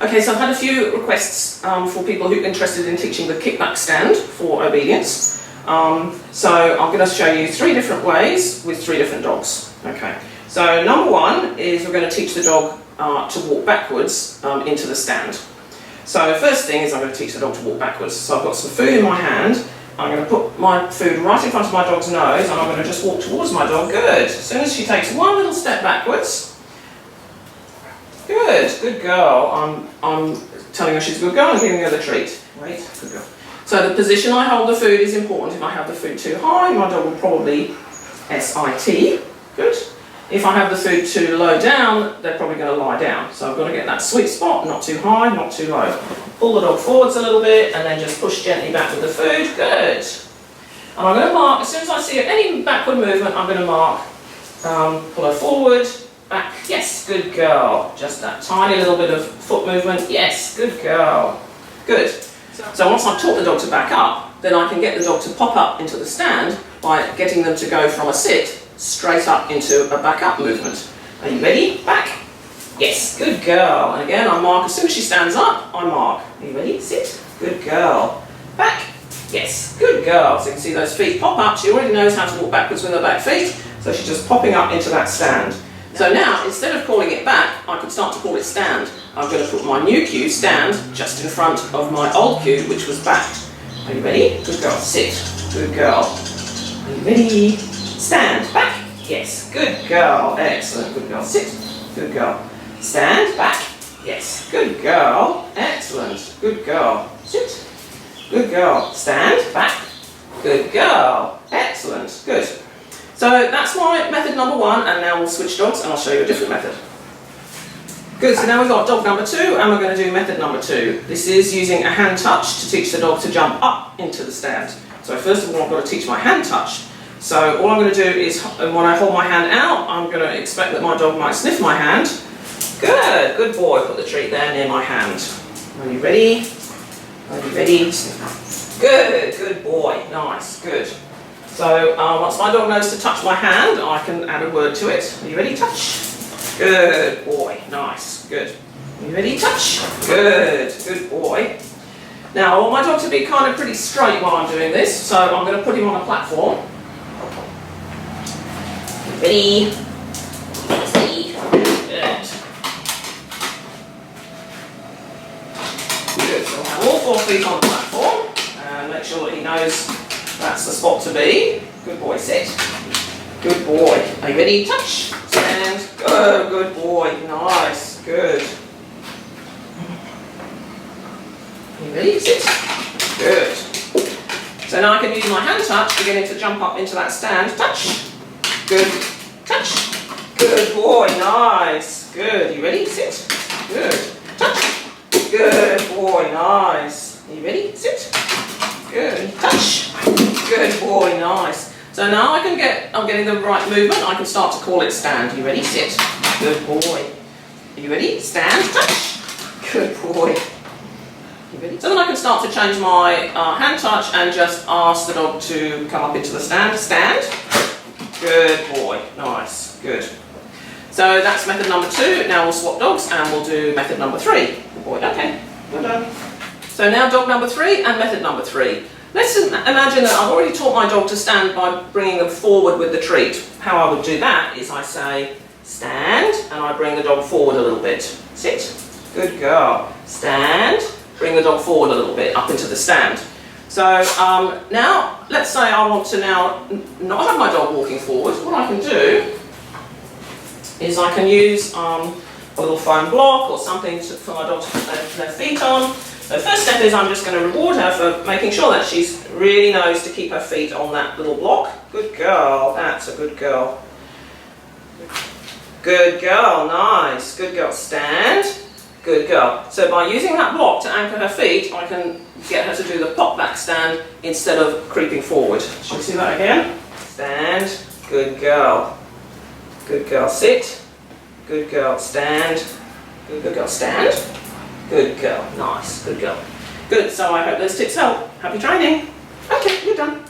Okay, so I've had a few requests for people who are interested in teaching the kickback stand for obedience. So I'm going to show you 3 different ways with 3 different dogs. Okay, so number 1 is we're going to teach the dog to walk backwards into the stand. So first thing is I'm going to teach the dog to walk backwards. So I've got some food in my hand. I'm going to put my food right in front of my dog's nose and I'm going to just walk towards my dog. Good. As soon as she takes one little step backwards. Good, good girl. I'm telling her she's a good girl and giving her the treat. Wait, good girl. So the position I hold the food is important. If I have the food too high, my dog will probably sit. Good. If I have the food too low down, they're probably going to lie down. So I've got to get that sweet spot, not too high, not too low. Pull the dog forwards a little bit and then just push gently back with the food. Good. And I'm going to mark, as soon as I see any backward movement, I'm going to mark, pull her forward, back. Yes, good girl. Just that tiny little bit of foot movement. Yes, good girl. Good. So once I've taught the dog to back up, then I can get the dog to pop up into the stand by getting them to go from a sit straight up into a back up movement. Are you ready? Back. Yes, good girl. And again, I mark as soon as she stands up, I mark. Are you ready? Sit. Good girl. Back. Yes, good girl. So you can see those feet pop up. She already knows how to walk backwards with her back feet, so she's just popping up into that stand. So now, instead of calling it back, I could start to call it stand. I'm going to put my new cue, stand, just in front of my old cue, which was backed. Are you ready? Good girl. Sit. Good girl. Are you ready? Stand. Back. Yes. Good girl. Excellent. Good girl. Sit. Good girl. Stand. Back. Yes. Good girl. Excellent. Good girl. Sit. Good girl. Stand. Back. Good girl. Excellent. Good. So that's my method number 1, and now we'll switch dogs and I'll show you a different method. Good, so now we've got dog number 2 and we're going to do method number 2. This is using a hand touch to teach the dog to jump up into the stand. So first of all, I've got to teach my hand touch. So all I'm going to do is, when I hold my hand out, I'm going to expect that my dog might sniff my hand. Good, good boy, put the treat there near my hand. Are you ready? Are you ready? Good, good boy, nice, good. So once my dog knows to touch my hand, I can add a word to it. Are you ready? Touch. Good boy. Nice. Good. Are you ready? Touch. Good. Good boy. Now I want my dog to be kind of pretty straight while I'm doing this, so I'm going to put him on a platform. Ready? Steady. Good. Good. So I'll have all 4 feet on the platform and make sure that he knows that's the spot to be. Good boy, sit. Good boy. Are you ready? Touch. Stand. Good, good boy. Nice. Good. Are you ready? Sit. Good. So now I can use my hand touch to get him to jump up into that stand. Touch. Good. Touch. Good boy. Nice. Good. Are you ready? Sit. Good. Touch. Good boy. Nice. Are you ready? Sit. Good. Touch. Good boy, nice. So now I'm getting the right movement, I can start to call it stand. Are you ready? Sit. Good boy. Are you ready? Stand. Touch. Good boy. You ready? So then I can start to change my hand touch and just ask the dog to come up into the stand. Stand. Good boy. Nice. Good. So that's method number 2. Now we'll swap dogs and we'll do method number 3. Good boy. Okay. Well done. So now dog number 3 and method number 3. Let's imagine that I've already taught my dog to stand by bringing them forward with the treat. How I would do that is I say, stand, and I bring the dog forward a little bit. Sit. Good girl. Stand. Bring the dog forward a little bit up into the stand. So now, let's say I want to now not have my dog walking forward. What I can do is I can use a little foam block or something for my dog to put their feet on. So first step is I'm just going to reward her for making sure that she really knows to keep her feet on that little block. Good girl, that's a good girl. Good girl, nice. Good girl, stand. Good girl. So by using that block to anchor her feet, I can get her to do the pop back stand instead of creeping forward. Shall we see that again? Stand. Good girl. Good girl, sit. Good girl, stand. Good girl, stand. Good girl, nice, good girl. Good, so I hope those tips help. Happy training. Okay, you're done.